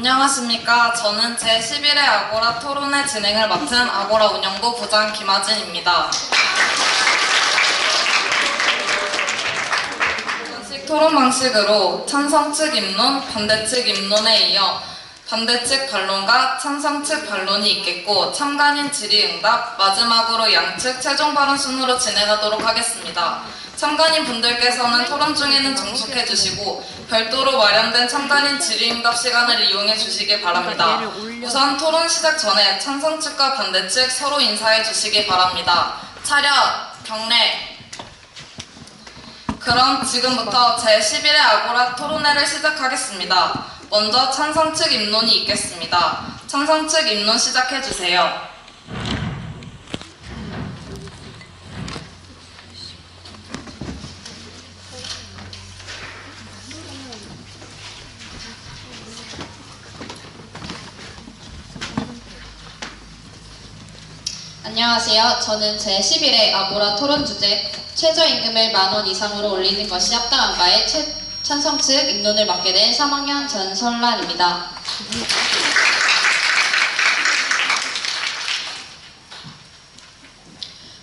안녕하십니까. 저는 제11회 아고라 토론회 진행을 맡은 아고라 운영부 부장 김하진입니다. 공식 토론 방식으로 찬성 측 입론, 반대 측 입론에 이어 반대 측 반론과 찬성 측 반론이 있겠고 참관인 질의응답, 마지막으로 양측 최종 발언 순으로 진행하도록 하겠습니다. 참관인 분들께서는 토론 중에는 정숙해 주시고 별도로 마련된 참관인 질의응답 시간을 이용해 주시기 바랍니다. 우선 토론 시작 전에 찬성 측과 반대 측 서로 인사해 주시기 바랍니다. 차렷, 경례. 그럼 지금부터 제11회 아고라 토론회를 시작하겠습니다. 먼저 찬성 측 입론이 있겠습니다. 찬성 측 입론 시작해 주세요. 안녕하세요. 저는 제11회 아고라 토론 주제 최저임금을 만원 이상으로 올리는 것이 합당한가에 찬성 측 입론을 맡게 된 3학년 전설란입니다.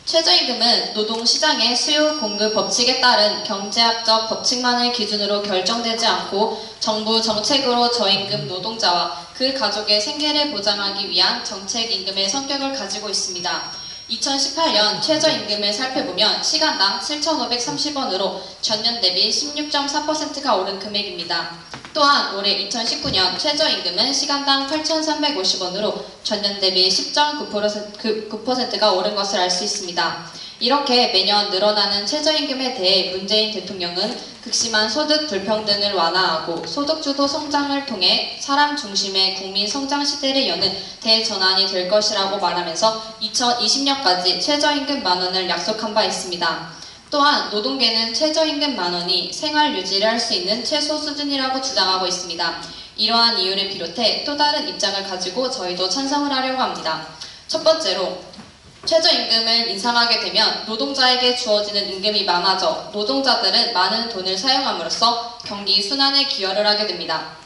최저임금은 노동시장의 수요 공급 법칙에 따른 경제학적 법칙만을 기준으로 결정되지 않고 정부 정책으로 저임금 노동자와 그 가족의 생계를 보장하기 위한 정책임금의 성격을 가지고 있습니다. 2018년 최저임금을 살펴보면 시간당 7,530원으로 전년 대비 16.4%가 오른 금액입니다. 또한 올해 2019년 최저임금은 시간당 8,350원으로 전년 대비 10.9%가 오른 것을 알 수 있습니다. 이렇게 매년 늘어나는 최저임금에 대해 문재인 대통령은 극심한 소득 불평등을 완화하고 소득주도 성장을 통해 사람 중심의 국민 성장 시대를 여는 대전환이 될 것이라고 말하면서 2020년까지 최저임금 만원을 약속한 바 있습니다. 또한 노동계는 최저임금 만원이 생활 유지를 할 수 있는 최소 수준이라고 주장하고 있습니다. 이러한 이유를 비롯해 또 다른 입장을 가지고 저희도 찬성을 하려고 합니다. 첫 번째로 최저임금을 인상하게 되면 노동자에게 주어지는 임금이 많아져 노동자들은 많은 돈을 사용함으로써 경기 순환에 기여를 하게 됩니다.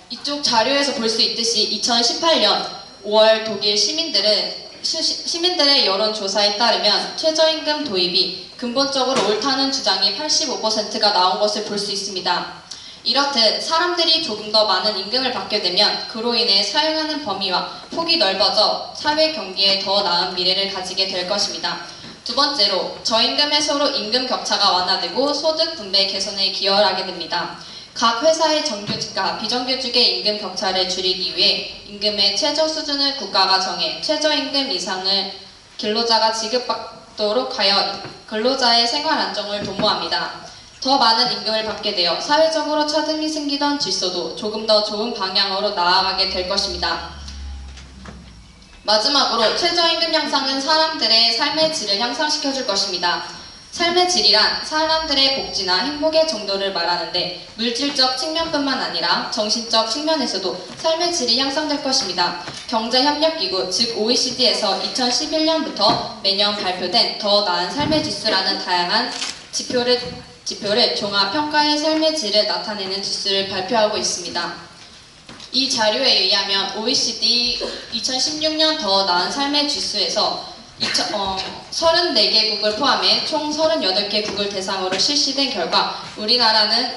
이쪽 자료에서 볼 수 있듯이 2018년 5월 독일 시민들의 여론조사에 따르면 최저임금 도입이 근본적으로 옳다는 주장이 85%가 나온 것을 볼 수 있습니다. 이렇듯 사람들이 조금 더 많은 임금을 받게 되면 그로 인해 사용하는 범위와 폭이 넓어져 사회 경기에 더 나은 미래를 가지게 될 것입니다. 두 번째로 저임금 해소로 임금 격차가 완화되고 소득 분배 개선에 기여를 하게 됩니다. 각 회사의 정규직과 비정규직의 임금 격차를 줄이기 위해 임금의 최저 수준을 국가가 정해 최저임금 이상을 근로자가 지급받도록 하여 근로자의 생활 안정을 도모합니다. 더 많은 임금을 받게 되어 사회적으로 차등이 생기던 질서도 조금 더 좋은 방향으로 나아가게 될 것입니다. 마지막으로 최저임금 향상은 사람들의 삶의 질을 향상시켜줄 것입니다. 삶의 질이란 사람들의 복지나 행복의 정도를 말하는데 물질적 측면뿐만 아니라 정신적 측면에서도 삶의 질이 향상될 것입니다. 경제협력기구 즉 OECD에서 2011년부터 매년 발표된 더 나은 삶의 지수라는 다양한 지표를 종합평가의 삶의 질을 나타내는 지수를 발표하고 있습니다. 이 자료에 의하면 OECD 2016년 더 나은 삶의 지수에서 34개국을 포함해 총 38개국을 대상으로 실시된 결과 우리나라는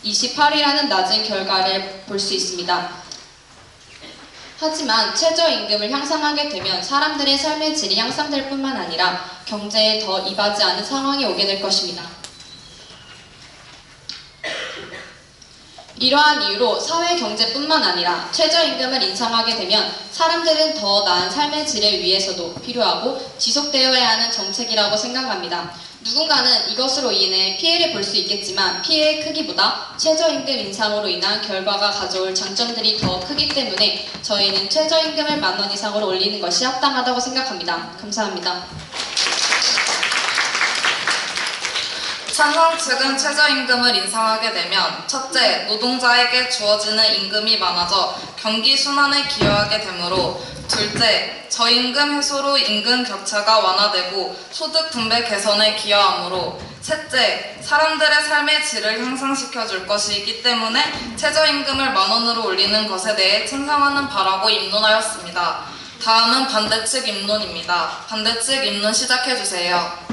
28위라는 낮은 결과를 볼 수 있습니다. 하지만 최저임금을 향상하게 되면 사람들의 삶의 질이 향상될 뿐만 아니라 경제에 더 이바지 않은 상황이 오게 될 것입니다. 이러한 이유로 사회 경제뿐만 아니라 최저임금을 인상하게 되면 사람들은 더 나은 삶의 질을 위해서도 필요하고 지속되어야 하는 정책이라고 생각합니다. 누군가는 이것으로 인해 피해를 볼 수 있겠지만 피해의 크기보다 최저임금 인상으로 인한 결과가 가져올 장점들이 더 크기 때문에 저희는 최저임금을 만원 이상으로 올리는 것이 합당하다고 생각합니다. 감사합니다. 찬성 측은 최저임금을 인상하게 되면 첫째, 노동자에게 주어지는 임금이 많아져 경기 순환에 기여하게 되므로 둘째, 저임금 해소로 임금 격차가 완화되고 소득 분배 개선에 기여하므로 셋째, 사람들의 삶의 질을 향상시켜줄 것이기 때문에 최저임금을 10,000원으로 올리는 것에 대해 찬성하는 바라고 입론하였습니다. 다음은 반대측 입론입니다. 반대측 입론 시작해주세요.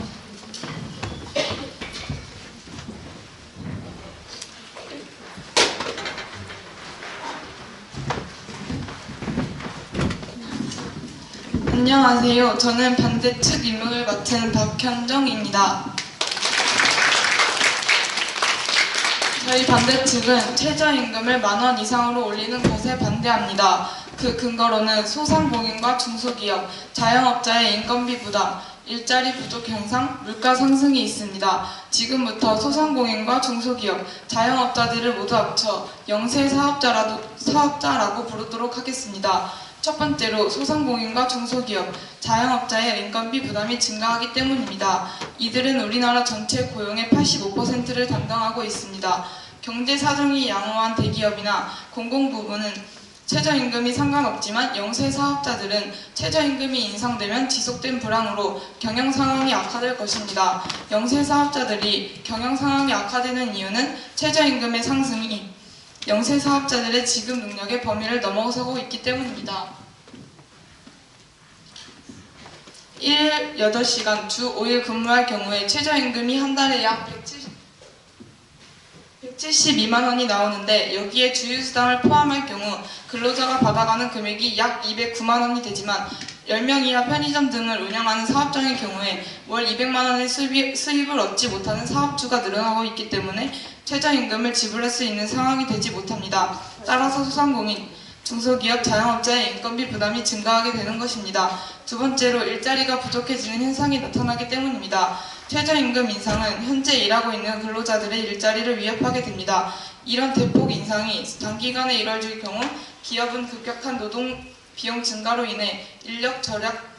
안녕하세요. 저는 반대측 입론을 맡은 박현정입니다. 저희 반대측은 최저임금을 10,000원 이상으로 올리는 것에 반대합니다. 그 근거로는 소상공인과 중소기업, 자영업자의 인건비 부담, 일자리 부족 현상, 물가 상승이 있습니다. 지금부터 소상공인과 중소기업, 자영업자들을 모두 합쳐 영세 사업자라고 부르도록 하겠습니다. 첫 번째로 소상공인과 중소기업, 자영업자의 인건비 부담이 증가하기 때문입니다. 이들은 우리나라 전체 고용의 85%를 담당하고 있습니다. 경제 사정이 양호한 대기업이나 공공부문은 최저임금이 상관없지만 영세 사업자들은 최저임금이 인상되면 지속된 불황으로 경영 상황이 악화될 것입니다. 영세 사업자들이 경영 상황이 악화되는 이유는 최저임금의 상승이 영세 사업자들의 지급 능력의 범위를 넘어서고 있기 때문입니다. 1일 8시간 주 5일 근무할 경우에 최저임금이 한 달에 약 172만 원이 나오는데 여기에 주휴수당을 포함할 경우 근로자가 받아가는 금액이 약 209만 원이 되지만 10명 이하 편의점 등을 운영하는 사업장의 경우에 월 200만 원의 수입을 얻지 못하는 사업주가 늘어나고 있기 때문에 최저임금을 지불할 수 있는 상황이 되지 못합니다. 따라서 소상공인, 중소기업, 자영업자의 인건비 부담이 증가하게 되는 것입니다. 두 번째로 일자리가 부족해지는 현상이 나타나기 때문입니다. 최저임금 인상은 현재 일하고 있는 근로자들의 일자리를 위협하게 됩니다. 이런 대폭 인상이 단기간에 이뤄질 경우 기업은 급격한 노동 비용 증가로 인해 인력 절약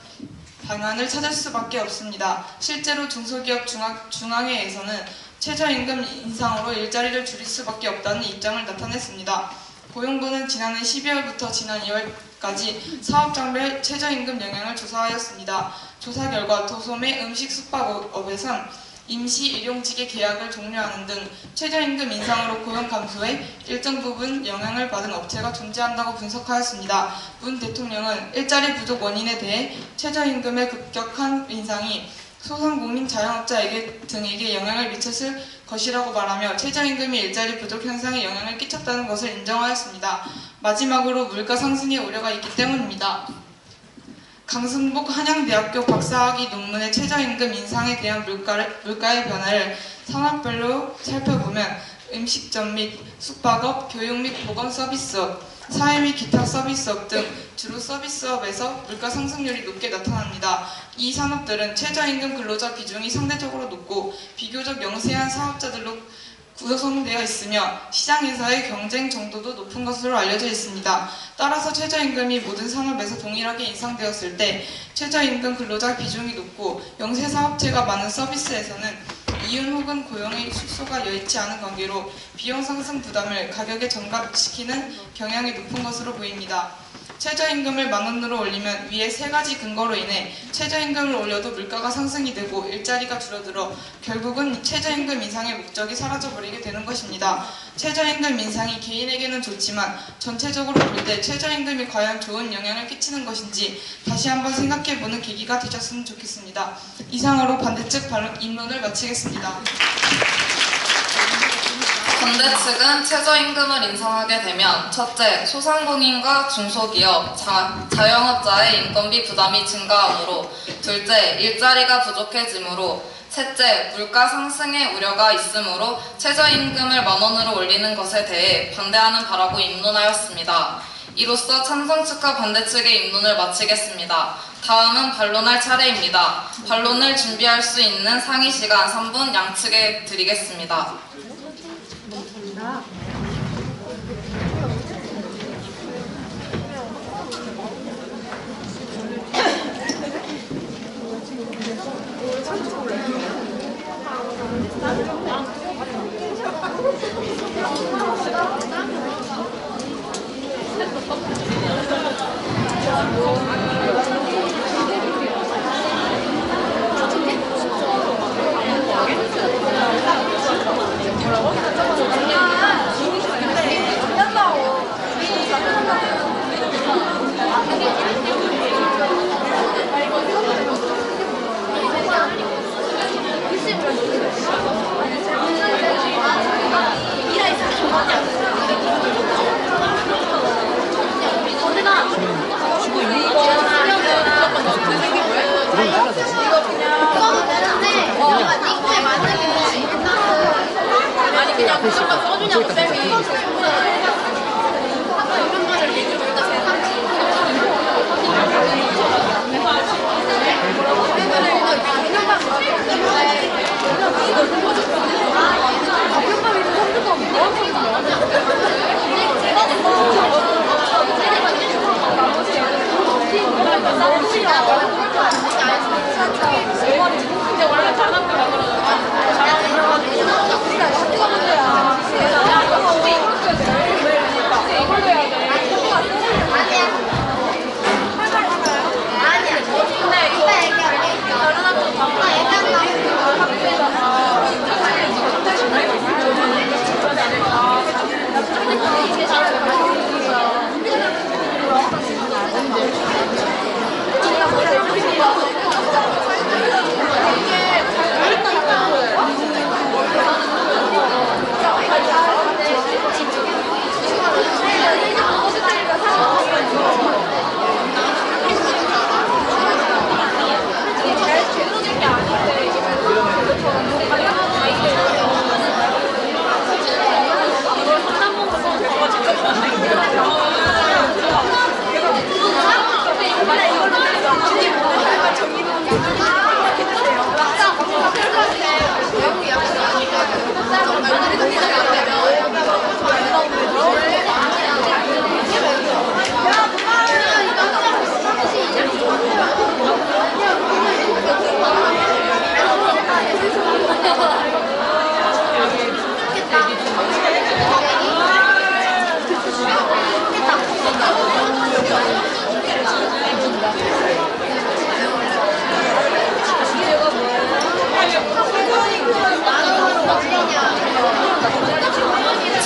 방안을 찾을 수밖에 없습니다. 실제로 중소기업 중앙회에서는 최저임금 인상으로 일자리를 줄일 수밖에 없다는 입장을 나타냈습니다. 고용부는 지난해 12월부터 지난 2월까지 사업장별 최저임금 영향을 조사하였습니다. 조사 결과 도소매, 음식, 숙박업에선 임시 일용직의 계약을 종료하는 등 최저임금 인상으로 고용 감소에 일정 부분 영향을 받은 업체가 존재한다고 분석하였습니다. 문 대통령은 일자리 부족 원인에 대해 최저임금의 급격한 인상이 소상공인 자영업자 등에게 영향을 미쳤을 것이라고 말하며 최저임금이 일자리 부족 현상에 영향을 끼쳤다는 것을 인정하였습니다. 마지막으로 물가 상승의 우려가 있기 때문입니다. 강승복 한양대학교 박사학위 논문의 최저임금 인상에 대한 물가의 변화를 산업별로 살펴보면 음식점 및 숙박업, 교육 및 보건 서비스업, 사회 및 기타 서비스업 등 주로 서비스업에서 물가 상승률이 높게 나타납니다. 이 산업들은 최저임금 근로자 비중이 상대적으로 높고 비교적 영세한 사업자들로 구성되어 있으며 시장에서의 경쟁 정도도 높은 것으로 알려져 있습니다. 따라서 최저임금이 모든 산업에서 동일하게 인상되었을 때 최저임금 근로자 비중이 높고 영세 사업체가 많은 서비스에서는 이윤 혹은 고용의 축소가 여의치 않은 관계로 비용 상승 부담을 가격에 전가시키는 경향이 높은 것으로 보입니다. 최저임금을 10,000원으로 올리면 위의 세 가지 근거로 인해 최저임금을 올려도 물가가 상승이 되고 일자리가 줄어들어 결국은 최저임금 인상의 목적이 사라져버리게 되는 것입니다. 최저임금 인상이 개인에게는 좋지만 전체적으로 볼 때 최저임금이 과연 좋은 영향을 끼치는 것인지 다시 한번 생각해보는 계기가 되셨으면 좋겠습니다. 이상으로 반대측 입론을 마치겠습니다. 반대측은 최저임금을 인상하게 되면 첫째, 소상공인과 중소기업, 자영업자의 인건비 부담이 증가하므로 둘째, 일자리가 부족해지므로 셋째, 물가 상승의 우려가 있으므로 최저임금을 10,000원으로 올리는 것에 대해 반대하는 바라고 입론하였습니다. 이로써 찬성 측과 반대측의 입론을 마치겠습니다. 다음은 반론할 차례입니다. 반론을 준비할 수 있는 상위 시간 3분 양측에 드리겠습니다. 했냐고 쌤이.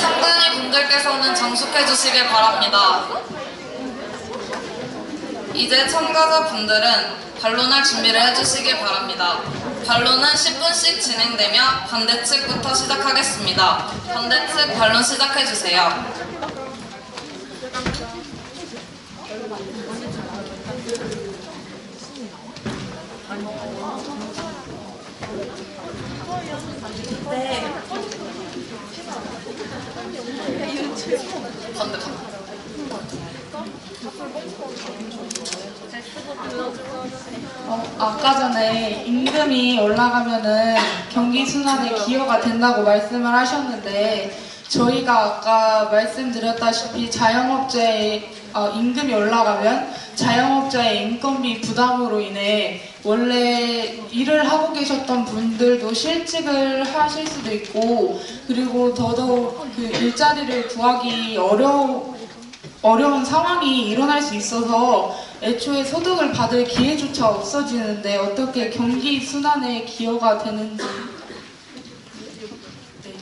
참관인 분들께서는 정숙해 주시길 바랍니다. 이제 참가자 분들은 반론할 준비를 해주시길 바랍니다. 반론은 10분씩 진행되며 반대측부터 시작하겠습니다. 반대측 반론 시작해주세요. 네. 반대. 아까 전에 임금이 올라가면은 경기 순환에 기여가 된다고 말씀을 하셨는데 저희가 아까 말씀드렸다시피 자영업자의 임금이 올라가면 자영업자의 인건비 부담으로 인해 원래 일을 하고 계셨던 분들도 실직을 하실 수도 있고 그리고 더더욱 그 일자리를 구하기 어려운 상황이 일어날 수 있어서 애초에 소득을 받을 기회조차 없어지는데 어떻게 경기 순환에 기여가 되는지. 네.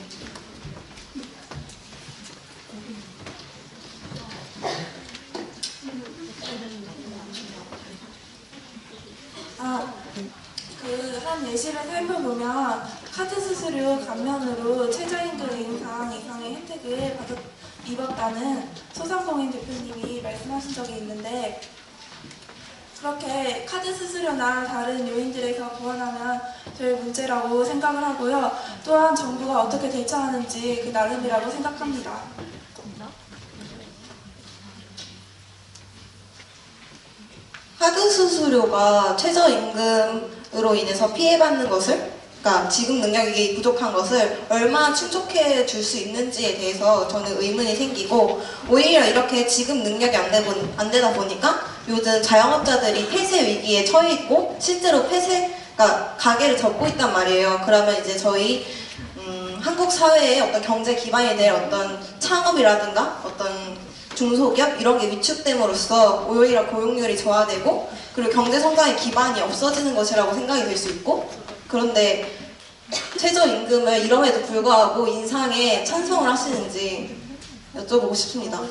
한 예시를 살펴보면 카드 수수료 감면으로 최저임금 인상 이상의 혜택을 입었다는 소상공인 대표님이 말씀하신 적이 있는데 그렇게 카드 수수료나 다른 요인들에서 보완하면 될 문제라고 생각을 하고요. 또한 정부가 어떻게 대처하는지 그 나름이라고 생각합니다. 카드 수수료가 최저임금으로 인해서 피해받는 것을 그러니까 지급 능력이 부족한 것을 얼마나 충족해 줄 수 있는지에 대해서 저는 의문이 생기고 오히려 이렇게 지급 능력이 안 되다 보니까 요즘 자영업자들이 폐쇄 위기에 처해 있고 실제로 그러니까 가게를 접고 있단 말이에요. 그러면 이제 저희 한국 사회의 어떤 경제 기반이 될 어떤 창업이라든가 어떤 중소기업 이런 게 위축됨으로써 오히려 고용률이 저하되고 그리고 경제 성장의 기반이 없어지는 것이라고 생각이 될 수 있고 그런데 최저임금을 이럼에도 불구하고 인상에 찬성을 하시는지 여쭤보고 싶습니다.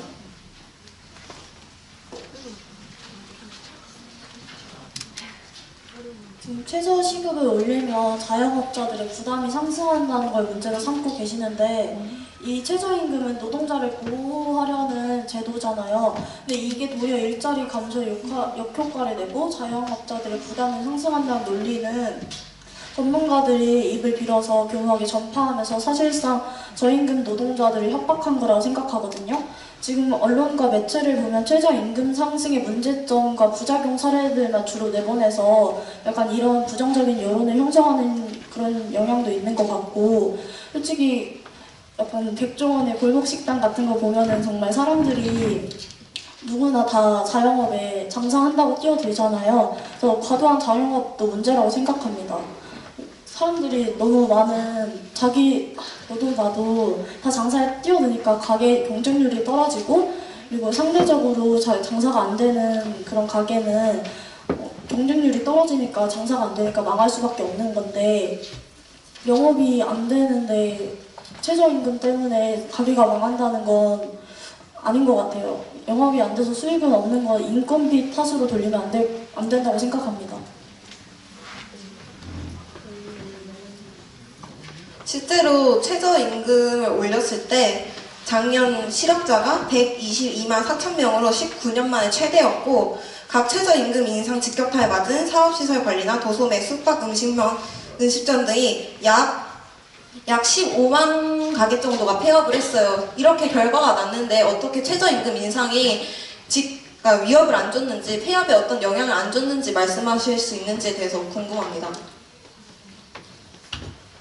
지금 최저시급을 올리면 자영업자들의 부담이 상승한다는 걸 문제로 삼고 계시는데 이 최저임금은 노동자를 보호하려는 제도잖아요. 근데 이게 도리어 일자리 감소에 역효과를 내고 자영업자들의 부담이 상승한다는 논리는 전문가들이 입을 빌어서 교묘하게 전파하면서 사실상 저임금 노동자들을 협박한 거라고 생각하거든요. 지금 언론과 매체를 보면 최저임금 상승의 문제점과 부작용 사례들만 주로 내보내서 약간 이런 부정적인 여론을 형성하는 그런 영향도 있는 것 같고, 솔직히 약간 백종원의 골목식당 같은 거 보면은 정말 사람들이 누구나 다 자영업에 장사한다고 뛰어들잖아요. 그래서 과도한 자영업도 문제라고 생각합니다. 사람들이 너무 많은 자기 너도 나도 다 장사에 뛰어드니까 가게 경쟁률이 떨어지고, 그리고 상대적으로 장사가 안 되는 그런 가게는 경쟁률이 떨어지니까 장사가 안 되니까 망할 수밖에 없는 건데, 영업이 안 되는데 최저임금 때문에 가게가 망한다는 건 아닌 것 같아요. 영업이 안 돼서 수익은 없는 건 인건비 탓으로 돌리면 안 된다고 생각합니다. 실제로 최저임금을 올렸을 때 작년 실업자가 122만 4천 명으로 19년 만에 최대였고, 각 최저임금 인상 직격탄에 맞은 사업시설 관리나 도소매, 숙박, 음식점 등이 약 15만 가게 정도가 폐업을 했어요. 이렇게 결과가 났는데 어떻게 최저임금 인상이 그러니까 위협을 안 줬는지, 폐업에 어떤 영향을 안 줬는지 말씀하실 수 있는지에 대해서 궁금합니다.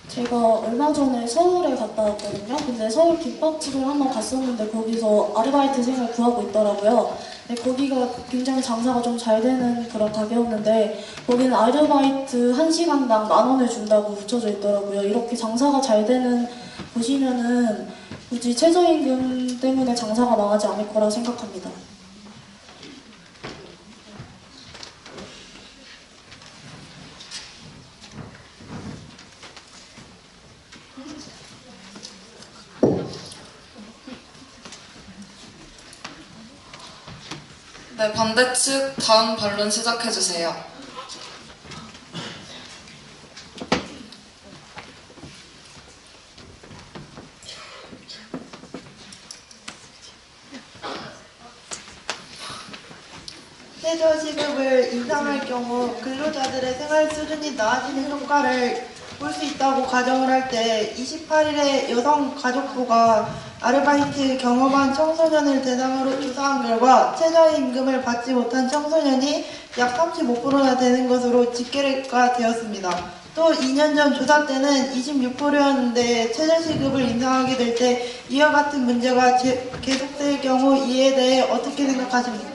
제가 얼마 전에 서울에 갔다 왔거든요. 근데 서울 김밥집을 한번 갔었는데 거기서 아르바이트생을 구하고 있더라고요. 근데 거기가 굉장히 장사가 좀 잘 되는 그런 가게였는데 거기는 아르바이트 1시간당 10,000원을 준다고 붙여져 있더라고요. 이렇게 장사가 잘 되는 곳이면은 굳이 최저임금 때문에 장사가 망하지 않을 거라고 생각합니다. 네, 반대측 다음 반론 시작해주세요. 최저시급을 인상할 경우 근로자들의 생활 수준이 나아지는 효과를 볼 수 있다고 가정을 할 때 28일에 여성가족부가 아르바이트 경험한 청소년을 대상으로 조사한 결과 최저임금을 받지 못한 청소년이 약 35%나 되는 것으로 집계가 되었습니다. 또 2년 전 조사 때는 26%였는데 최저시급을 인상하게 될 때 이와 같은 문제가 계속될 경우 이에 대해 어떻게 생각하십니까?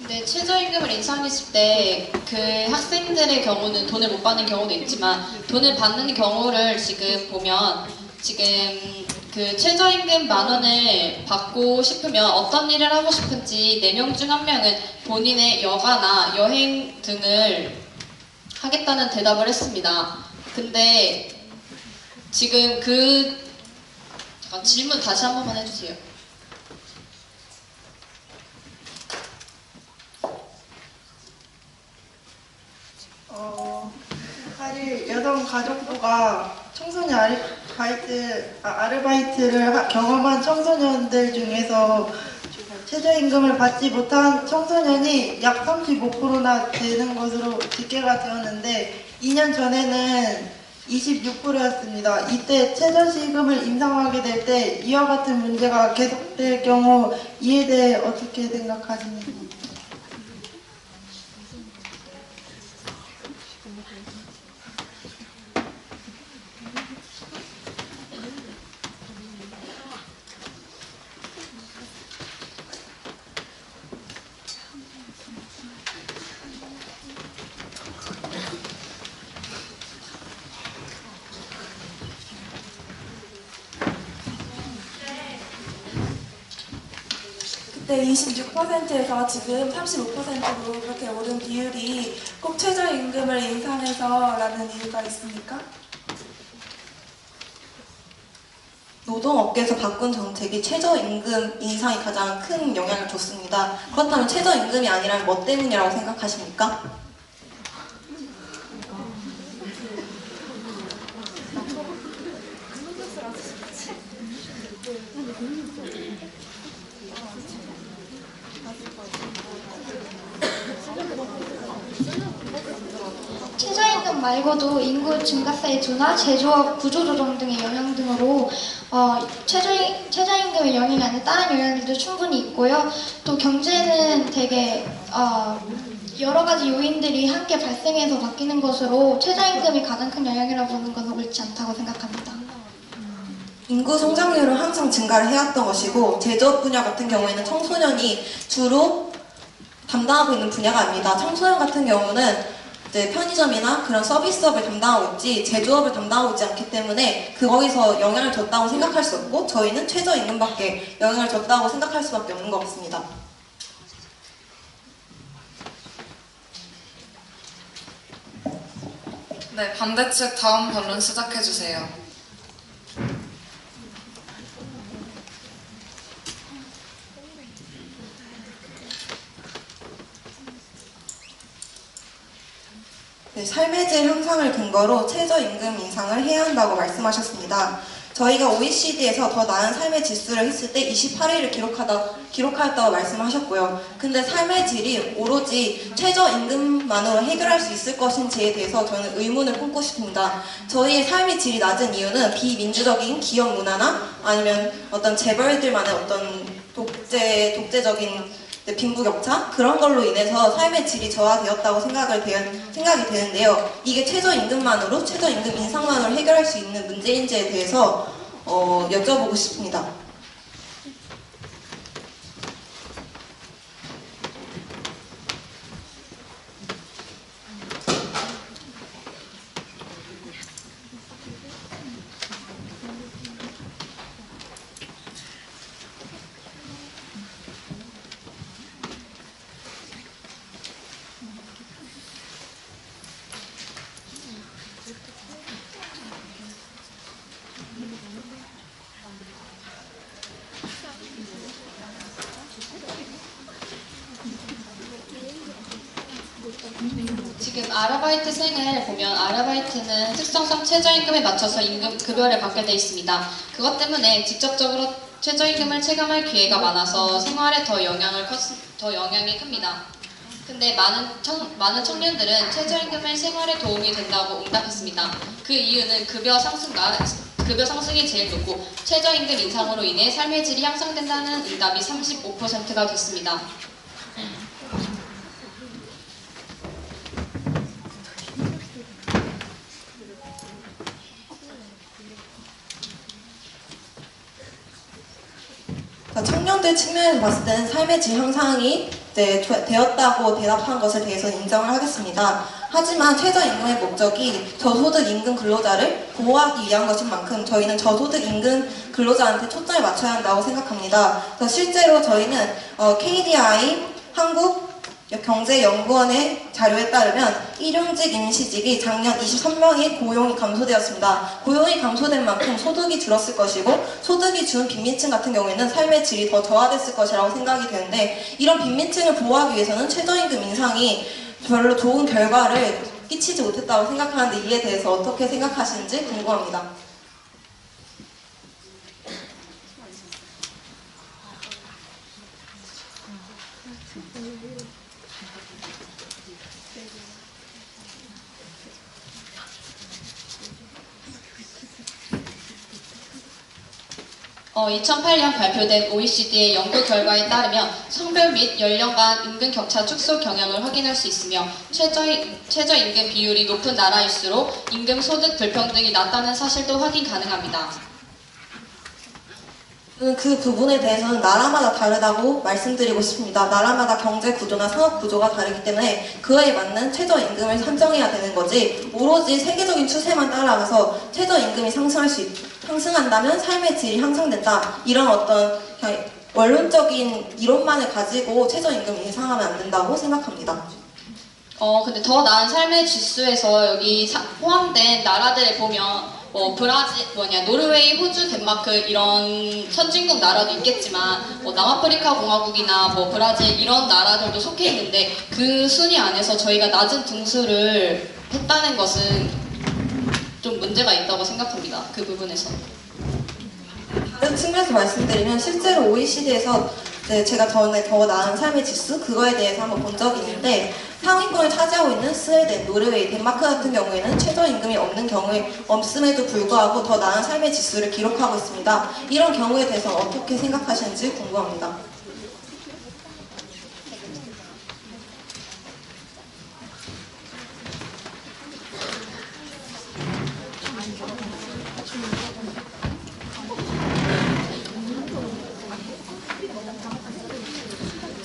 네, 최저임금을 인상했을 때 그 학생들의 경우는 돈을 못 받는 경우도 있지만 돈을 받는 경우를 지금 보면 지금 그 최저임금 10,000원을 받고 싶으면 어떤 일을 하고 싶은지 4명 중 1명은 본인의 여가나 여행 등을 하겠다는 대답을 했습니다. 근데 지금 잠깐 질문 다시 한 번만 해주세요. 8일 여성가족부가 청소년 아르바이트를 경험한 청소년들 중에서 최저임금을 받지 못한 청소년이 약 35%나 되는 것으로 집계가 되었는데 2년 전에는 26%였습니다. 이때 최저시급을 인상하게 될 때 이와 같은 문제가 계속될 경우 이에 대해 어떻게 생각하십니까? 그때 26%에서 지금 35%로 그렇게 오른 비율이 꼭 최저임금을 인상해서라는 이유가 있습니까? 노동업계에서 바꾼 정책이 최저임금 인상이 가장 큰 영향을 줬습니다. 그렇다면 최저임금이 아니라면 뭐 때문이라고 생각하십니까? 영향 말고도 인구 증가세의 둔화, 제조업 구조조정 등의 영향 등으로 최저임금의 영향이 아닌 다른 영향들도 충분히 있고요. 또 경제는 되게 여러 가지 요인들이 함께 발생해서 바뀌는 것으로 최저임금이 가장 큰 영향이라고 보는 것은 옳지 않다고 생각합니다. 인구 성장률은 항상 증가를 해왔던 것이고 제조업 분야 같은 경우에는 청소년이 주로 담당하고 있는 분야가 아닙니다. 청소년 같은 경우는 이제 편의점이나 그런 서비스업을 담당하고 있지 제조업을 담당하고 있지 않기 때문에 거기서 영향을 줬다고 생각할 수 없고 저희는 최저임금밖에 영향을 줬다고 생각할 수밖에 없는 것 같습니다. 네, 반대측 다음 반론 시작해주세요. 네, 삶의 질 향상을 근거로 최저임금 인상을 해야 한다고 말씀하셨습니다. 저희가 OECD에서 더 나은 삶의 지수를 했을 때 28위를 기록하였다고 말씀하셨고요. 근데 삶의 질이 오로지 최저임금만으로 해결할 수 있을 것인지에 대해서 저는 의문을 품고 싶습니다. 저희의 삶의 질이 낮은 이유는 비민주적인 기업 문화나 아니면 어떤 재벌들만의 어떤 독재적인 빈부격차? 그런 걸로 인해서 삶의 질이 저하되었다고 생각이 되는데요. 이게 최저임금만으로, 최저임금 인상만으로 해결할 수 있는 문제인지에 대해서 여쭤보고 싶습니다. 지금 아르바이트생을 보면 아르바이트는 특성상 최저임금에 맞춰서 급여를 받게 돼 있습니다. 그것 때문에 직접적으로 최저임금을 체감할 기회가 많아서 생활에 더 영향이 큽니다. 근데 많은 청년들은 최저임금은 생활에 도움이 된다고 응답했습니다. 그 이유는 급여 상승이 제일 높고 최저임금 인상으로 인해 삶의 질이 향상된다는 응답이 35%가 됐습니다. 청년들 측면에서 봤을 때는 삶의 질 향상이 되었다고 대답한 것에 대해서는 인정을 하겠습니다. 하지만 최저임금의 목적이 저소득 임금 근로자를 보호하기 위한 것인 만큼 저희는 저소득 임금 근로자한테 초점을 맞춰야 한다고 생각합니다. 실제로 저희는 KDI 한국경제연구원의 자료에 따르면 일용직 임시직이 작년 23명이 고용이 감소되었습니다. 고용이 감소된 만큼 소득이 줄었을 것이고 소득이 준 빈민층 같은 경우에는 삶의 질이 더 저하됐을 것이라고 생각이 되는데 이런 빈민층을 보호하기 위해서는 최저임금 인상이 별로 좋은 결과를 끼치지 못했다고 생각하는데 이에 대해서 어떻게 생각하시는지 궁금합니다. 어, 2008년 발표된 OECD의 연구 결과에 따르면 성별 및 연령 간 임금 격차 축소 경향을 확인할 수 있으며 최저임금 비율이 높은 나라일수록 임금 소득 불평등이 낮다는 사실도 확인 가능합니다. 그 부분에 대해서는 나라마다 다르다고 말씀드리고 싶습니다. 나라마다 경제 구조나 산업 구조가 다르기 때문에 그에 맞는 최저임금을 산정해야 되는 거지 오로지 세계적인 추세만 따라가서 최저임금이 상승한다면 삶의 질이 향상된다. 이런 어떤 원론적인 이론만을 가지고 최저임금 인상하면 안 된다고 생각합니다. 근데 더 나은 삶의 지수에서 여기 포함된 나라들을 보면 노르웨이, 호주, 덴마크 이런 선진국 나라도 있겠지만 남아프리카 공화국이나 브라질 이런 나라들도 속해 있는데 그 순위 안에서 저희가 낮은 등수를 했다는 것은 좀 문제가 있다고 생각합니다. 그 부분에서. 다른 측면에서 말씀드리면 실제로 OECD에서 제가 전에 더 나은 삶의 지수 그거에 대해서 한번 본 적이 있는데 상위권을 차지하고 있는 스웨덴, 노르웨이, 덴마크 같은 경우에는 최저임금이 없음에도 불구하고 더 나은 삶의 지수를 기록하고 있습니다. 이런 경우에 대해서 어떻게 생각하시는지 궁금합니다.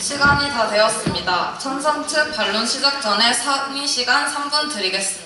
시간이 다 되었습니다. 찬성 측 반론 시작 전에 상의 시간 3분 드리겠습니다.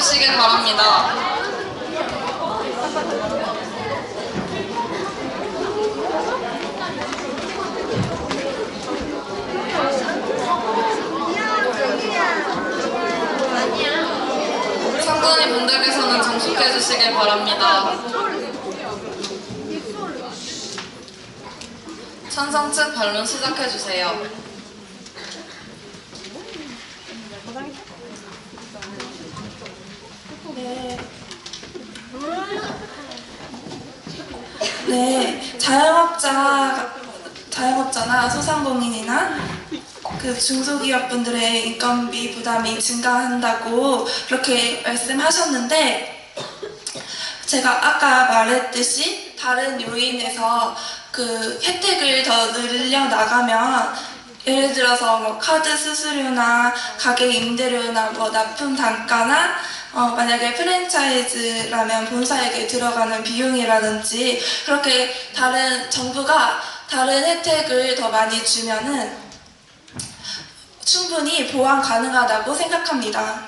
주시길 바랍니다. 상관인 분들께서는 정숙해 주시길 바랍니다. 찬성 측 반론 시작해 주세요. 네, 자영업자나 소상공인이나 그 중소기업분들의 인건비 부담이 증가한다고 그렇게 말씀하셨는데 제가 아까 말했듯이 다른 요인에서 그 혜택을 더 늘려 나가면 예를 들어서 뭐 카드 수수료나 가게 임대료나 뭐 납품 단가나 만약에 프랜차이즈라면 본사에게 들어가는 비용이라든지 그렇게 다른 정부가 다른 혜택을 더 많이 주면은 충분히 보완 가능하다고 생각합니다.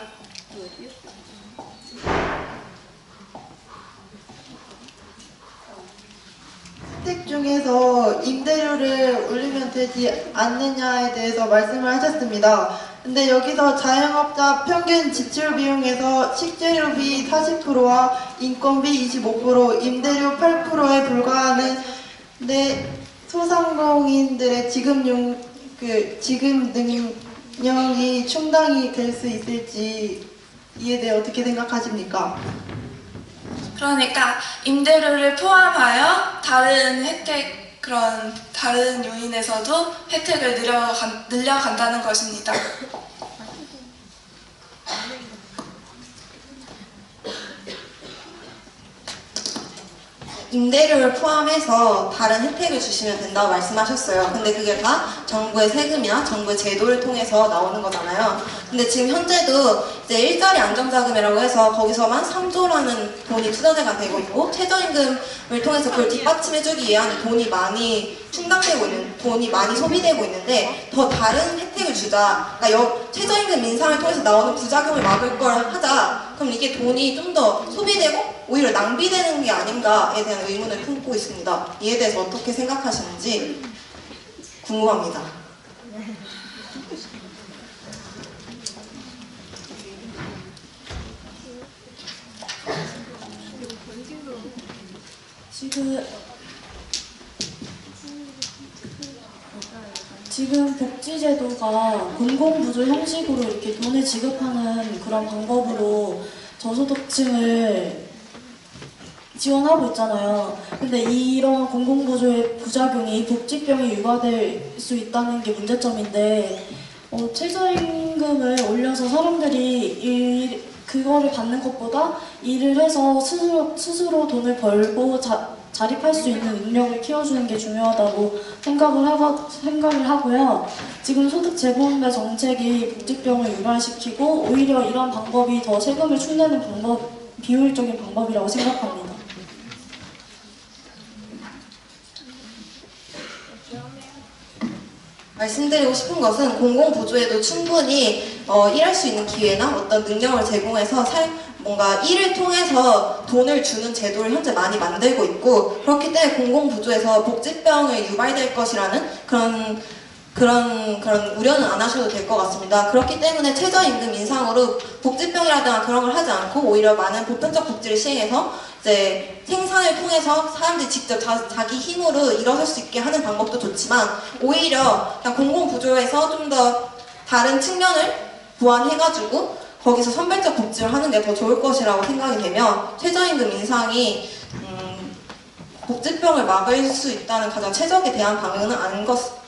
혜택 중에서 임대료를 올리면 되지 않느냐에 대해서 말씀을 하셨습니다. 근데 여기서 자영업자 평균 지출 비용에서 식재료비 40%와 인건비 25%, 임대료 8%에 불과하는 소상공인들의 지급 능력이 충당이 될 수 있을지 이에 대해 어떻게 생각하십니까? 그러니까 임대료를 포함하여 다른 혜택 그런 다른 요인에서도 혜택을 늘려간다는 것입니다. 임대료를 포함해서 다른 혜택을 주시면 된다고 말씀하셨어요. 근데 그게 다 정부의 세금이나 정부의 제도를 통해서 나오는 거잖아요. 근데 지금 현재도 이제 일자리 안정자금이라고 해서 거기서만 3조라는 돈이 투자가 되고 있고 최저임금을 통해서 그걸 뒷받침해주기 위한 돈이 많이 충당되고 있는, 돈이 많이 소비되고 있는데 더 다른 혜택을 주자. 그러니까 최저임금 인상을 통해서 나오는 부작용을 막을 걸 하자. 그럼 이게 돈이 좀 더 소비되고 오히려 낭비되는 게 아닌가에 대한 의문을 품고 있습니다. 이에 대해서 어떻게 생각하시는지 궁금합니다. 지금 복지제도가 공공부조 형식으로 이렇게 돈을 지급하는 그런 방법으로 저소득층을 지원하고 있잖아요. 근데 이런 공공부조의 부작용이 복지병이 유발될 수 있다는 게 문제점인데 최저임금을 올려서 사람들이 그거를 받는 것보다 일을 해서 스스로 돈을 벌고 자립할 수 있는 능력을 키워주는 게 중요하다고 생각을 하고요. 지금 소득 재분배 정책이 복지병을 유발시키고 오히려 이런 방법이 더 세금을 축내는 비효율적인 방법이라고 생각합니다. 말씀드리고 싶은 것은 공공부조에도 충분히 일할 수 있는 기회나 어떤 능력을 제공해서 뭔가 일을 통해서 돈을 주는 제도를 현재 많이 만들고 있고 그렇기 때문에 공공부조에서 복지병을 유발될 것이라는 그런 우려는 안 하셔도 될 것 같습니다. 그렇기 때문에 최저임금 인상으로 복지병이라든가 그런 걸 하지 않고 오히려 많은 보편적 복지를 시행해서 이제 생산을 통해서 사람들이 직접 자기 힘으로 일어설 수 있게 하는 방법도 좋지만 오히려 그냥 공공부조에서 좀 더 다른 측면을 보완해가지고 거기서 선별적 복지를 하는 게 더 좋을 것이라고 생각이 되며 최저임금 인상이 복지병을 막을 수 있다는 가장 최적에 대한 방안은 아닌 것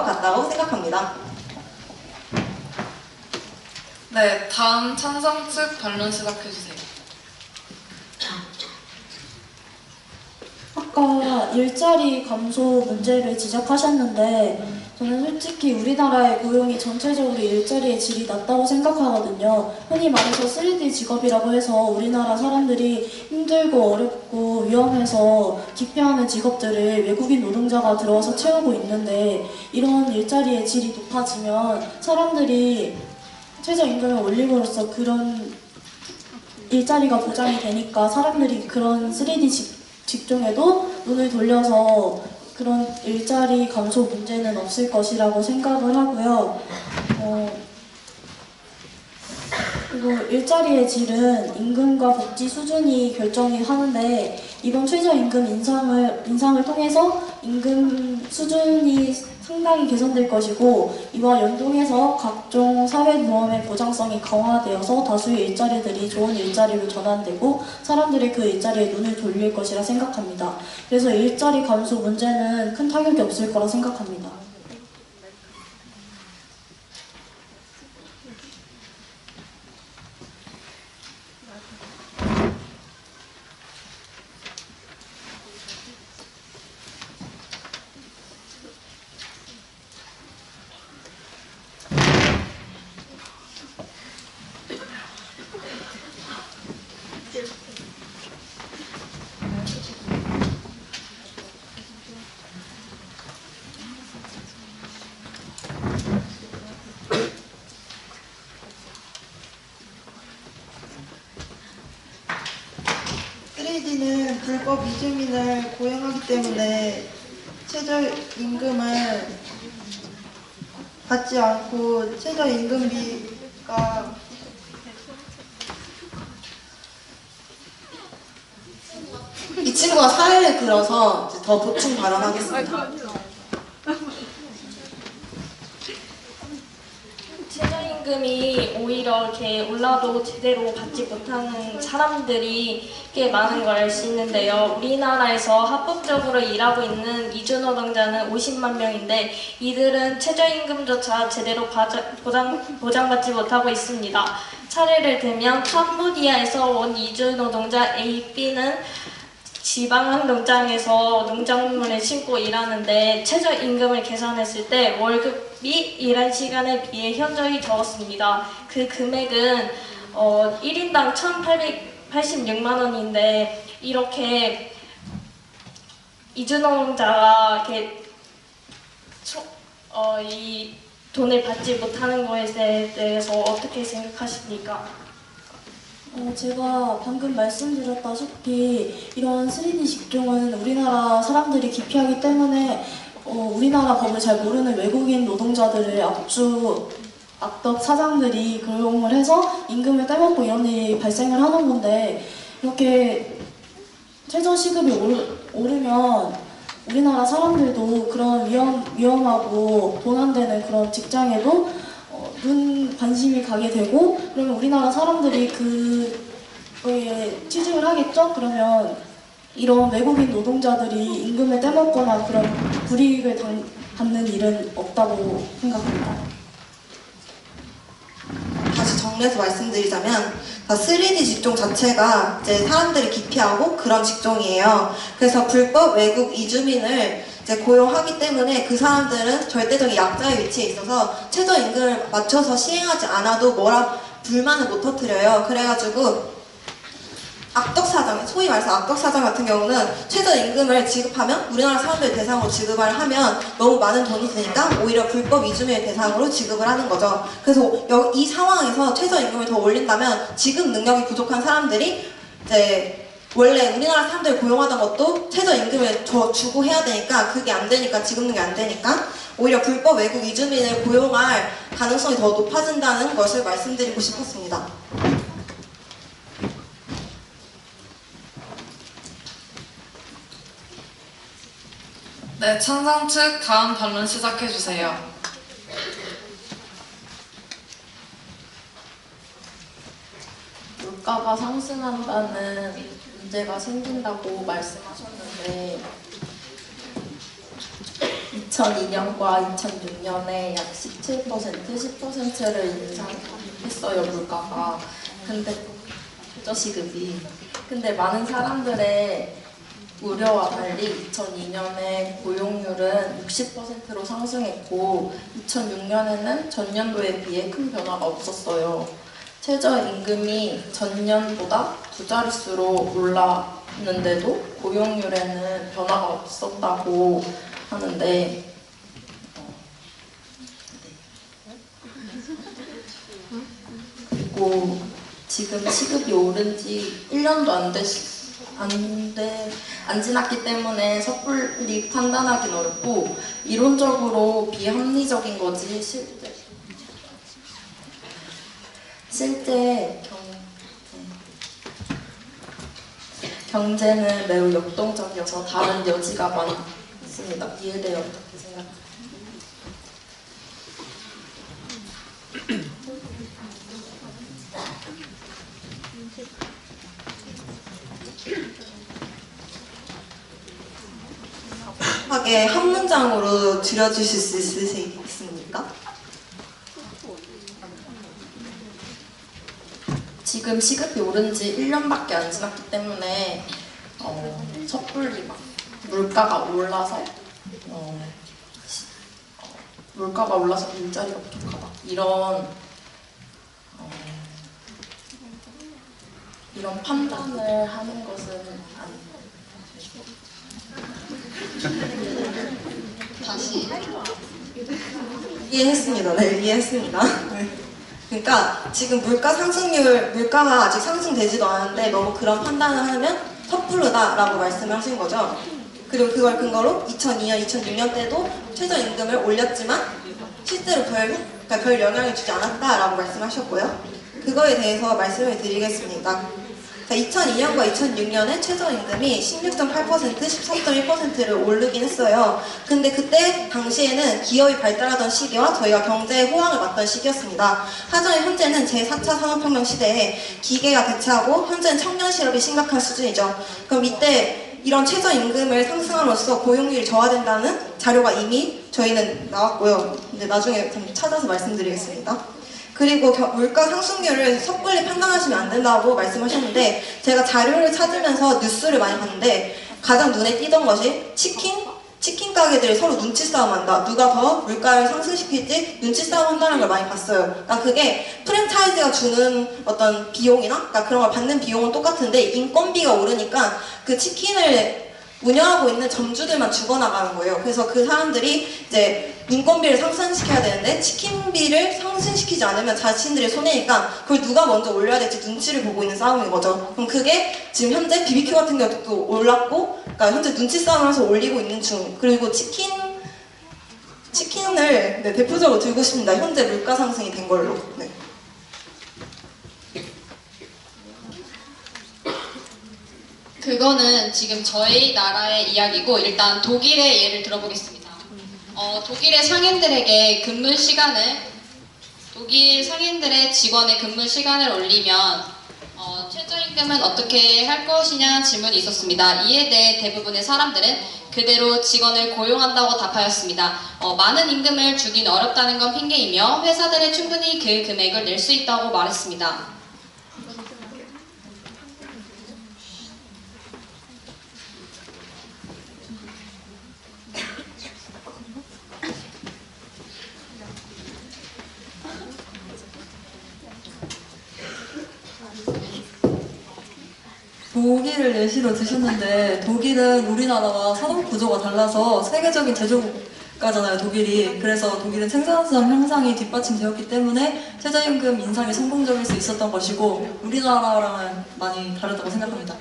같다고 생각합니다. 네, 다음 찬성 측 반론 시작해주세요. 아까 일자리 감소 문제를 지적하셨는데 저는 솔직히 우리나라의 고용이 전체적으로 일자리의 질이 낮다고 생각하거든요. 흔히 말해서 3D 직업이라고 해서 우리나라 사람들이 힘들고 어렵고 위험해서 기피하는 직업들을 외국인 노동자가 들어와서 채우고 있는데 이런 일자리의 질이 높아지면 사람들이 최저임금을 올림으로써 그런 일자리가 보장이 되니까 사람들이 그런 3D 직종에도 눈을 돌려서 그런 일자리 감소 문제는 없을 것이라고 생각을 하고요. 그리고 일자리의 질은 임금과 복지 수준이 결정이 하는데 이번 최저임금 인상을 통해서 임금 수준이 상당히 개선될 것이고 이와 연동해서 각종 사회보험의 보장성이 강화되어서 다수의 일자리들이 좋은 일자리로 전환되고 사람들이 그 일자리에 눈을 돌릴 것이라 생각합니다. 그래서 일자리 감소 문제는 큰 타격이 없을 거라 생각합니다. 쓰리디는 불법 이주민을 고용하기 때문에 최저임금을 받지 않고 최저임금비가 이 친구가 사례를 들어서 이제 더 보충 발언하겠습니다. 최저임금이 오히려 이렇게 올라도 제대로 받지 못하는 사람들이 꽤 많은 걸 알 수 있는데요. 우리나라에서 합법적으로 일하고 있는 이주노동자는 50만 명인데 이들은 최저임금조차 제대로 보장받지 못하고 있습니다. 사례를 들면 캄보디아에서 온 이주노동자 A, B는 지방 농장에서 농작물을 심고 일하는데 최저임금을 계산했을 때 월급이 일한 시간에 비해 현저히 적었습니다. 그 금액은 1인당 1,886만 원인데 이렇게 이주노동자가 이렇게 이 돈을 받지 못하는 것에 대해서 어떻게 생각하십니까? 제가 방금 말씀드렸다시피 이런 3D 직종은 우리나라 사람들이 기피하기 때문에 우리나라 법을 잘 모르는 외국인 노동자들을 악덕 사장들이 고용을 해서 임금을 떼먹고 이런 일이 발생을 하는 건데 이렇게 최저시급이 오르면 우리나라 사람들도 그런 위험하고 돈 안 되는 그런 직장에도 눈 관심이 가게 되고 그러면 우리나라 사람들이 그거에 취직을 하겠죠? 그러면 이런 외국인 노동자들이 임금을 떼먹거나 그런 불이익을 받는 일은 없다고 생각합니다. 다시 정리해서 말씀드리자면 3D 직종 자체가 이제 사람들이 기피하고 그런 직종이에요. 그래서 불법 외국 이주민을 이제 고용하기 때문에 그 사람들은 절대적인 약자의 위치에 있어서 최저임금을 맞춰서 시행하지 않아도 뭐라 불만을 못 터뜨려요. 그래가지고 악덕사장, 소위 말해서 악덕사장 같은 경우는 최저임금을 지급하면 우리나라 사람들 대상으로 지급을 하면 너무 많은 돈이 드니까 오히려 불법 이주민을 대상으로 지급을 하는 거죠. 그래서 이 상황에서 최저임금을 더 올린다면 지급 능력이 부족한 사람들이 이제 원래 우리나라 사람들 고용하던 것도 최저임금을 더 주고 해야 되니까 그게 안 되니까 지급 능력이 안 되니까 오히려 불법 외국 이주민을 고용할 가능성이 더 높아진다는 것을 말씀드리고 싶었습니다. 네, 찬성 측 다음 반론 시작해주세요. 물가가 상승한다는 문제가 생긴다고 말씀하셨는데 2002년과 2006년에 약 17%, 10%를 인상했어요, 물가가. 근데 최저시급이. 근데 많은 사람들의 우려와 달리 2002년에 고용률은 60%로 상승했고 2006년에는 전년도에 비해 큰 변화가 없었어요. 최저임금이 전년보다 2자릿수로 올랐는데도 고용률에는 변화가 없었다고 하는데 그리고 지금 시급이 오른 지 1년도 안 지났기 때문에 섣불리 판단하기는 어렵고 이론적으로 비합리적인 거지 실제 경제는 매우 역동적이어서 다른 여지가 많습니다. 이에 대해 어떻게 생각하세요? 하게 한 문장으로 줄여주실 수 있으십니까? 지금 시급이 오른 지 1년밖에 안 지났기 때문에 섣불리 막 물가가 올라서 일자리가 부족하다 이런 판단을 하는 것은 아닙니다. 다시 이해했습니다. 네, 이해했습니다. 네. 그러니까 지금 물가가 아직 상승되지도 않았는데 너무 그런 판단을 하면 섣부르다라고 말씀을 하신 거죠. 그리고 그걸 근거로 2002년, 2006년 때도 최저임금을 올렸지만 실제로 별 영향을 주지 않았다라고 말씀하셨고요. 그거에 대해서 말씀을 드리겠습니다. 2002년과 2006년에 최저임금이 16.8%, 13.1%를 오르긴 했어요. 근데 그때 당시에는 기업이 발달하던 시기와 저희가 경제의 호황을 맞던 시기였습니다. 하지만 현재는 제4차 산업혁명 시대에 기계가 대체하고 현재는 청년 실업이 심각한 수준이죠. 그럼 이때 이런 최저임금을 상승함으로써 고용률이 저하된다는 자료가 이미 저희는 나왔고요. 이제 나중에 좀 찾아서 말씀드리겠습니다. 그리고 물가 상승률을 섣불리 판단하시면 안 된다고 말씀하셨는데 제가 자료를 찾으면서 뉴스를 많이 봤는데 가장 눈에 띄던 것이 치킨 가게들이 서로 눈치 싸움한다. 누가 더 물가를 상승시킬지 눈치 싸움한다는 걸 많이 봤어요. 그러니까 그게 프랜차이즈가 주는 어떤 비용이나 그러니까 그런 걸 받는 비용은 똑같은데 인건비가 오르니까 그 치킨을 운영하고 있는 점주들만 죽어나가는 거예요. 그래서 그 사람들이 이제 인건비를 상승시켜야 되는데 치킨비를 상승시키지 않으면 자신들이 손해니까 그걸 누가 먼저 올려야 될지 눈치를 보고 있는 싸움인 거죠. 그럼 그게 지금 현재 BBQ 같은 경우도 올랐고 그러니까 현재 눈치 싸움을 해서 올리고 있는 중. 그리고 치킨을 네, 대표적으로 들고 싶습니다. 현재 물가 상승이 된 걸로. 네. 그거는 지금 저희 나라의 이야기고 일단 독일의 예를 들어보겠습니다. 독일의 상인들에게 독일 상인들의 직원의 근무 시간을 올리면 최저임금은 어떻게 할 것이냐 질문이 있었습니다. 이에 대해 대부분의 사람들은 그대로 직원을 고용한다고 답하였습니다. 많은 임금을 주긴 어렵다는 건 핑계이며 회사들은 충분히 그 금액을 낼 수 있다고 말했습니다. 독일을 예시로 드셨는데 독일은 우리나라와 산업 구조가 달라서 세계적인 제조국가잖아요, 독일이. 그래서 독일은 생산성 향상이 뒷받침되었기 때문에 최저임금 인상이 성공적일 수 있었던 것이고 우리나라랑은 많이 다르다고 생각합니다.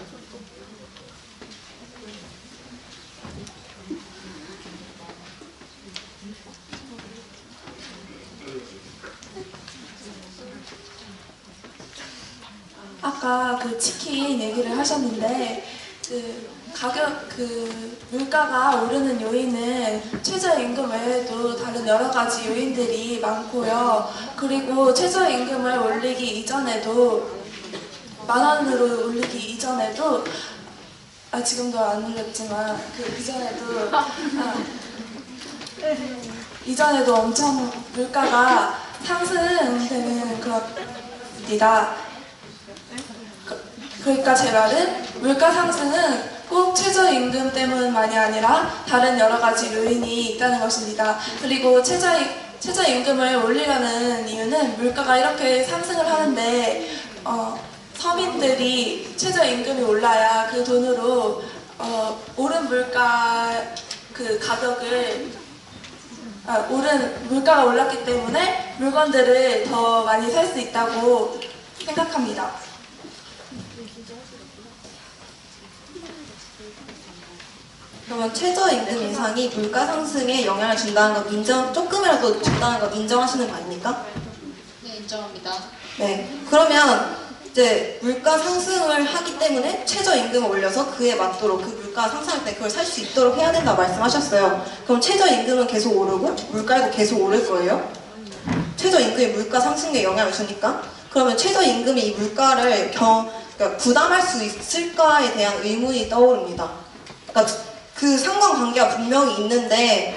아까 그 치킨 얘기를 하셨는데 물가가 오르는 요인은 최저임금 외에도 다른 여러 가지 요인들이 많고요. 그리고 최저임금을 올리기 이전에도 10,000원으로 올리기 이전에도 지금도 안 올렸지만 이전에도 엄청 물가가 상승되는 겁니다. 그러니까 제 말은 물가 상승은 꼭 최저임금 때문만이 아니라 다른 여러 가지 요인이 있다는 것입니다. 그리고 최저임금을 올리려는 이유는 물가가 이렇게 상승을 하는데 서민들이 최저임금이 올라야 그 돈으로 오른 물가 그 가격을 물가가 올랐기 때문에 물건들을 더 많이 살 수 있다고 생각합니다. 그러면 최저임금 인상이 물가 상승에 영향을 준다는 거 조금이라도 준다는 거 인정하시는 거 아닙니까? 네, 인정합니다. 네, 그러면 이제 물가 상승을 하기 때문에 최저임금을 올려서 그에 맞도록 그 물가 상승할 때 그걸 살 수 있도록 해야 된다고 말씀하셨어요. 그럼 최저임금은 계속 오르고 물가도 계속 오를 거예요? 최저임금이 물가 상승에 영향을 주니까? 그러면 최저임금이 이 물가를 그러니까 부담할 수 있을까에 대한 의문이 떠오릅니다. 그러니까 그 상관관계가 분명히 있는데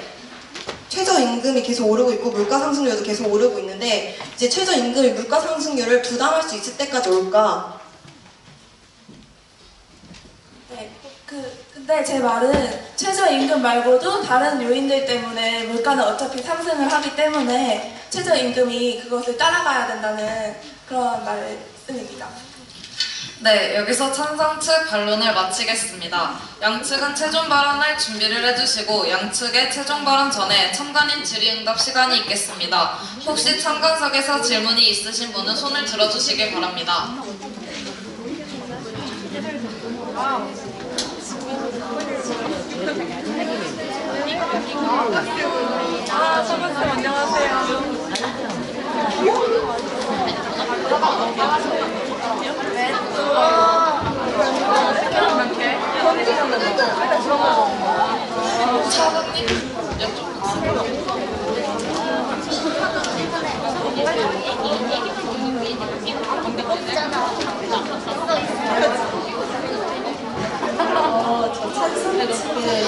최저임금이 계속 오르고 있고 물가 상승률도 계속 오르고 있는데 이제 최저임금이 물가 상승률을 부담할 수 있을 때까지 올까? 네, 근데 제 말은 최저임금 말고도 다른 요인들 때문에 물가는 어차피 상승을 하기 때문에 최저임금이 그것을 따라가야 된다는 그런 말씀입니다. 네, 여기서 찬성 측 반론을 마치겠습니다. 양측은 최종 발언을 준비를 해주시고 양측의 최종 발언 전에 참관인 질의응답 시간이 있겠습니다. 혹시 참관석에서 질문이 있으신 분은 손을 들어주시길 바랍니다. 참관님 안녕하세요. 차관님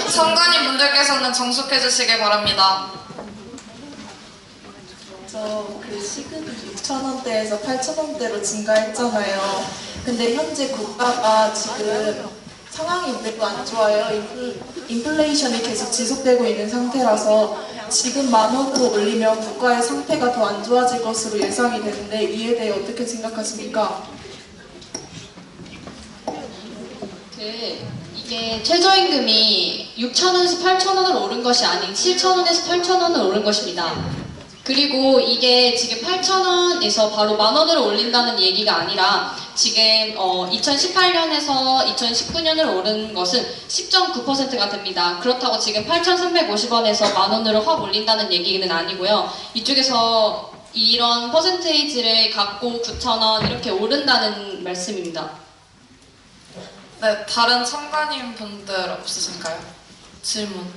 참관인 분들께서는 정숙해 주시길 바랍니다. 그 시급이 6,000원대에서 8,000원대로 증가했잖아요. 근데 현재 국가가 지금 상황이 매우 안 좋아요. 인플레이션이 계속 지속되고 있는 상태라서 지금 10,000원으로 올리면 국가의 상태가 더 안 좋아질 것으로 예상이 되는데 이에 대해 어떻게 생각하십니까? 이게 최저임금이 6,000원에서 8,000원으로 오른 것이 아닌 7,000원에서 8,000원으로 오른 것입니다. 그리고 이게 지금 8,000원에서 바로 10,000원으로 올린다는 얘기가 아니라 지금 2018년에서 2019년으로 오른 것은 10.9%가 됩니다. 그렇다고 지금 8,350원에서 10,000원으로 확 올린다는 얘기는 아니고요. 이쪽에서 이런 퍼센테이지를 갖고 9,000원 이렇게 오른다는 말씀입니다. 네, 다른 참관인 분들 없으실까요? 질문.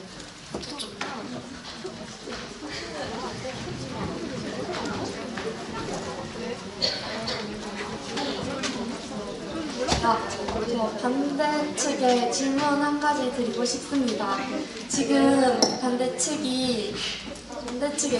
저 반대 측에 질문 한 가지 드리고 싶습니다. 지금 반대 측의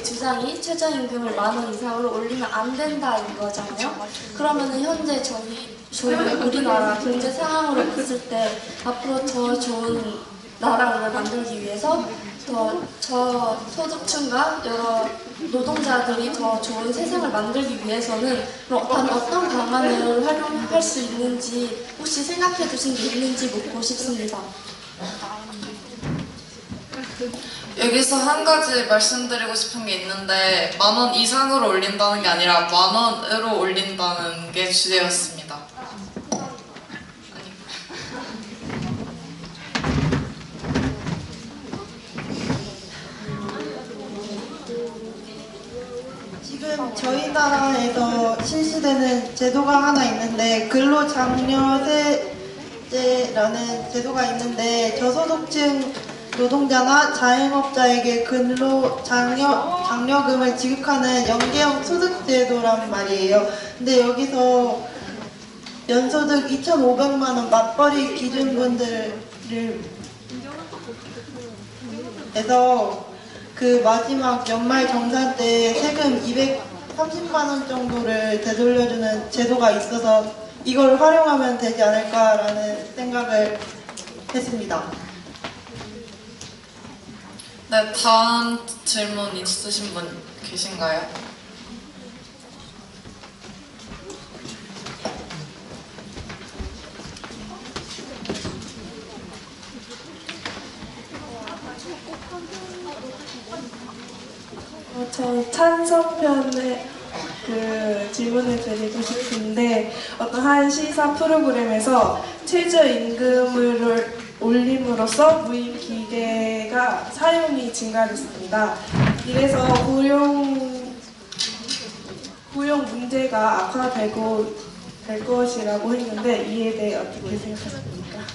주장이 최저임금을 10,000원 이상으로 올리면 안 된다는 거잖아요. 그러면은 현재 저희 우리나라 경제 상황으로 봤을 때 앞으로 더 좋은 나라를 만들기 위해서 더 저소득층과 여러 노동자들이 더 좋은 세상을 만들기 위해서는 어떤 방안을 활용할 수 있는지 혹시 생각해 두신 게 있는지 묻고 싶습니다. 여기서 한 가지 말씀드리고 싶은 게 있는데 10,000원 이상으로 올린다는 게 아니라 10,000원으로 올린다는 게 주제였습니다. 지금 저희 나라에서 실시되는 제도가 하나 있는데 근로장려세제라는 제도가 있는데 저소득층 노동자나 자영업자에게 근로장려금을 지급하는 연계형 소득제도란 말이에요. 근데 여기서 연소득 2,500만 원 맞벌이 기준분들을 해서 그 마지막 연말 정산 때 세금 230만 원 정도를 되돌려주는 제도가 있어서 이걸 활용하면 되지 않을까라는 생각을 했습니다. 네, 다음 질문 있으신 분 계신가요? 저 찬성편에 질문을 드리고 싶은데 어떤 한 시사 프로그램에서 최저임금을 올림으로써 무임 기계가 사용이 증가했습니다. 이래서 고용 문제가 악화되고 될 것이라고 했는데 이에 대해 어떻게 생각하십니까?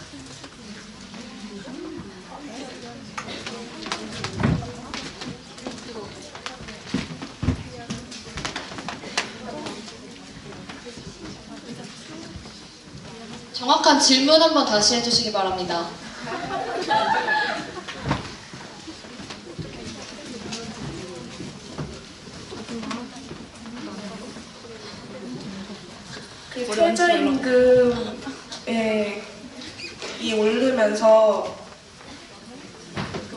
정확한 질문 한번 다시 해주시기 바랍니다. 최저임금이 오르면서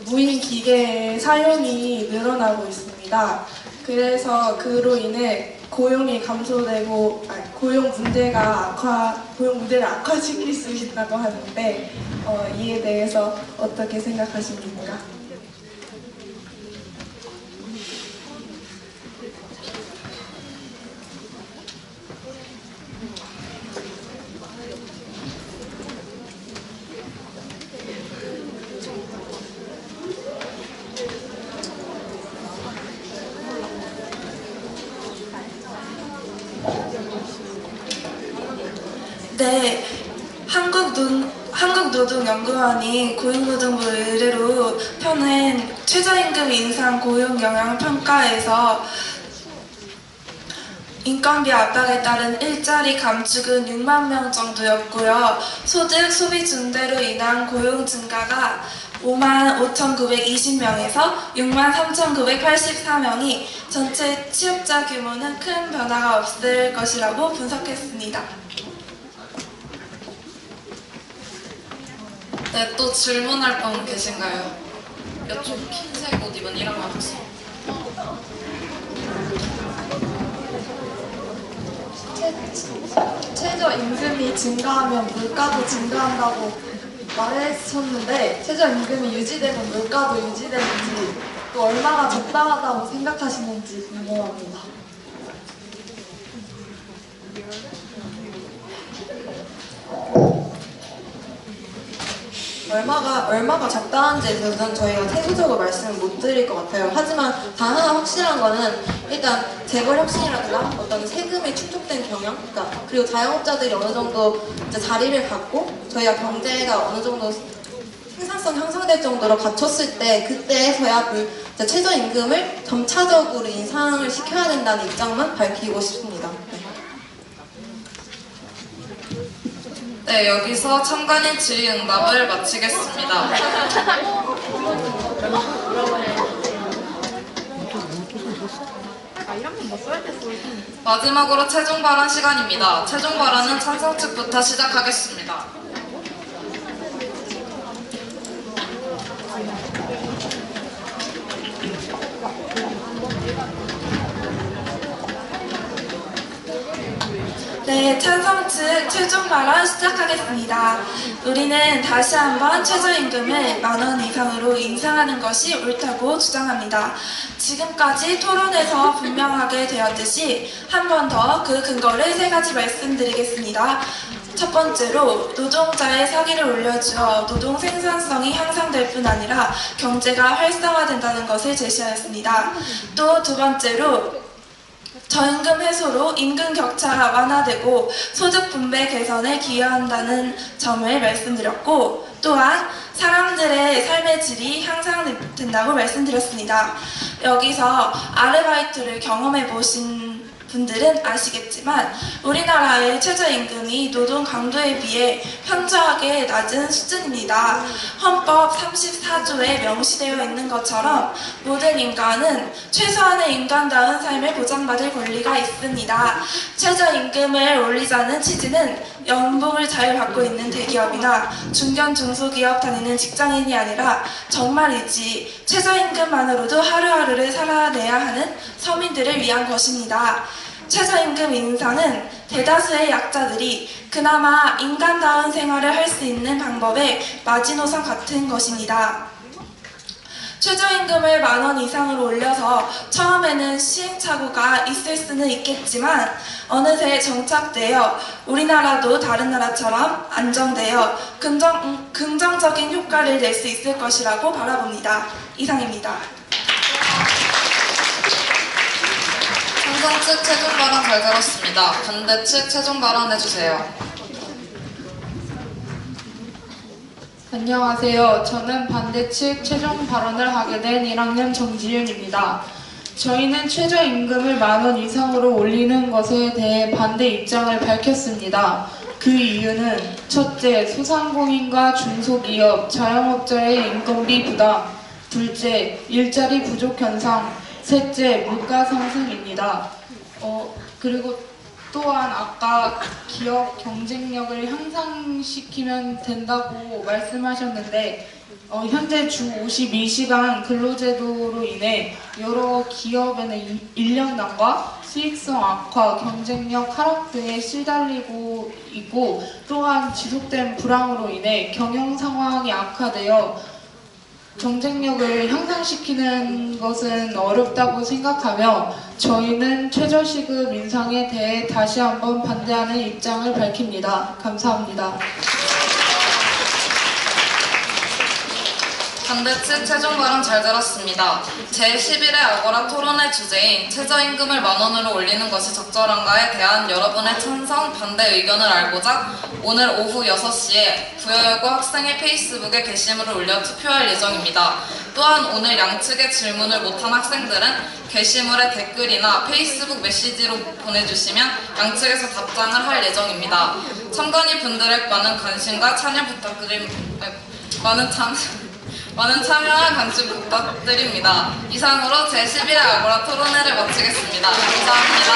무인 기계 사용이 늘어나고 있습니다. 그래서 그로 인해 고용이 감소되고 고용 문제를 악화시킬 수 있다고 하는데 이에 대해서 어떻게 생각하십니까? 네, 한국노동연구원이 고용노동부 의뢰로 펴낸 최저임금 인상 고용 영향 평가에서 인건비 압박에 따른 일자리 감축은 6만 명 정도였고요. 소득, 소비 증대로 인한 고용 증가가 5만 5,920명에서 6만 3,984명이 전체 취업자 규모는 큰 변화가 없을 것이라고 분석했습니다. 네, 또 질문할 분 계신가요? 이쪽 흰색 옷 입은 이런 아저씨. 최저임금이 증가하면 물가도 증가한다고 말했었는데 최저임금이 유지되면 물가도 유지되는지 또 얼마나 적당하다고 생각하시는지 궁금합니다. 얼마가 적당한지에 대해서는 저희가 세부적으로 말씀을 못 드릴 것 같아요. 하지만 단 하나 확실한 거는 일단 재벌 혁신이라든가 어떤 세금이 축적된 경영, 그리고 자영업자들이 어느 정도 이제 자리를 갖고 저희가 경제가 어느 정도 생산성 향상될 정도로 갖췄을 때 그때서야 최저임금을 점차적으로 인상을 시켜야 된다는 입장만 밝히고 싶습니다. 네, 여기서 참관인 질의응답을 마치겠습니다. 마지막으로 최종 발언 시간입니다. 최종 발언은 찬성 측부터 시작하겠습니다. 네, 찬성 측 최종 발언 시작하겠습니다. 우리는 다시 한번 최저임금을 10,000원 이상으로 인상하는 것이 옳다고 주장합니다. 지금까지 토론에서 분명하게 되었듯이 한 번 더 그 근거를 3가지 말씀드리겠습니다. 첫 번째로 노동자의 사기를 올려주어 노동 생산성이 향상될 뿐 아니라 경제가 활성화된다는 것을 제시하였습니다. 또 두 번째로 저임금 해소로 임금 격차가 완화되고 소득 분배 개선에 기여한다는 점을 말씀드렸고 또한 사람들의 삶의 질이 향상된다고 말씀드렸습니다. 여기서 아르바이트를 경험해 보신 분들은 아시겠지만 우리나라의 최저임금이 노동 강도에 비해 현저하게 낮은 수준입니다. 헌법 34조에 명시되어 있는 것처럼 모든 인간은 최소한의 인간다운 삶을 보장받을 권리가 있습니다. 최저임금을 올리자는 취지는 연봉을 잘 받고 있는 대기업이나 중견 중소기업 다니는 직장인이 아니라 정말이지 최저임금만으로도 하루하루를 살아내야 하는 서민들을 위한 것입니다. 최저임금 인상은 대다수의 약자들이 그나마 인간다운 생활을 할 수 있는 방법의 마지노선 같은 것입니다. 최저임금을 10,000원 이상으로 올려서 처음에는 시행착오가 있을 수는 있겠지만 어느새 정착되어 우리나라도 다른 나라처럼 안정되어 긍정적인 효과를 낼 수 있을 것이라고 바라봅니다. 이상입니다. 찬성 측 최종 발언 잘 들었습니다. 반대 측 최종 발언 해주세요. 안녕하세요. 저는 반대측 최종 발언을 하게 된 1학년 정지윤입니다. 저희는 최저임금을 10,000원 이상으로 올리는 것에 대해 반대 입장을 밝혔습니다. 그 이유는 첫째, 소상공인과 중소기업, 자영업자의 인건비 부담, 둘째, 일자리 부족 현상, 셋째, 물가 상승입니다. 그리고 또한 아까 기업 경쟁력을 향상시키면 된다고 말씀하셨는데 현재 주 52시간 근로제도로 인해 여러 기업에는 인력난과 수익성 악화, 경쟁력 하락 등에 시달리고 있고 또한 지속된 불황으로 인해 경영 상황이 악화되어 경쟁력을 향상시키는 것은 어렵다고 생각하며 저희는 최저시급 인상에 대해 다시 한번 반대하는 입장을 밝힙니다. 감사합니다. 반대 측 최종 발언 잘 들었습니다. 제11회 아고라 토론회 주제인 최저임금을 만원으로 올리는 것이 적절한가에 대한 여러분의 찬성, 반대 의견을 알고자 오늘 오후 6시에 부여여고 학생의 페이스북에 게시물을 올려 투표할 예정입니다. 또한 오늘 양측의 질문을 못한 학생들은 게시물에 댓글이나 페이스북 메시지로 보내주시면 양측에서 답장을 할 예정입니다. 참관인 분들의 많은 관심과 참여 많은 참여와 관심 부탁드립니다. 이상으로 제11회 아고라 토론회를 마치겠습니다. 감사합니다.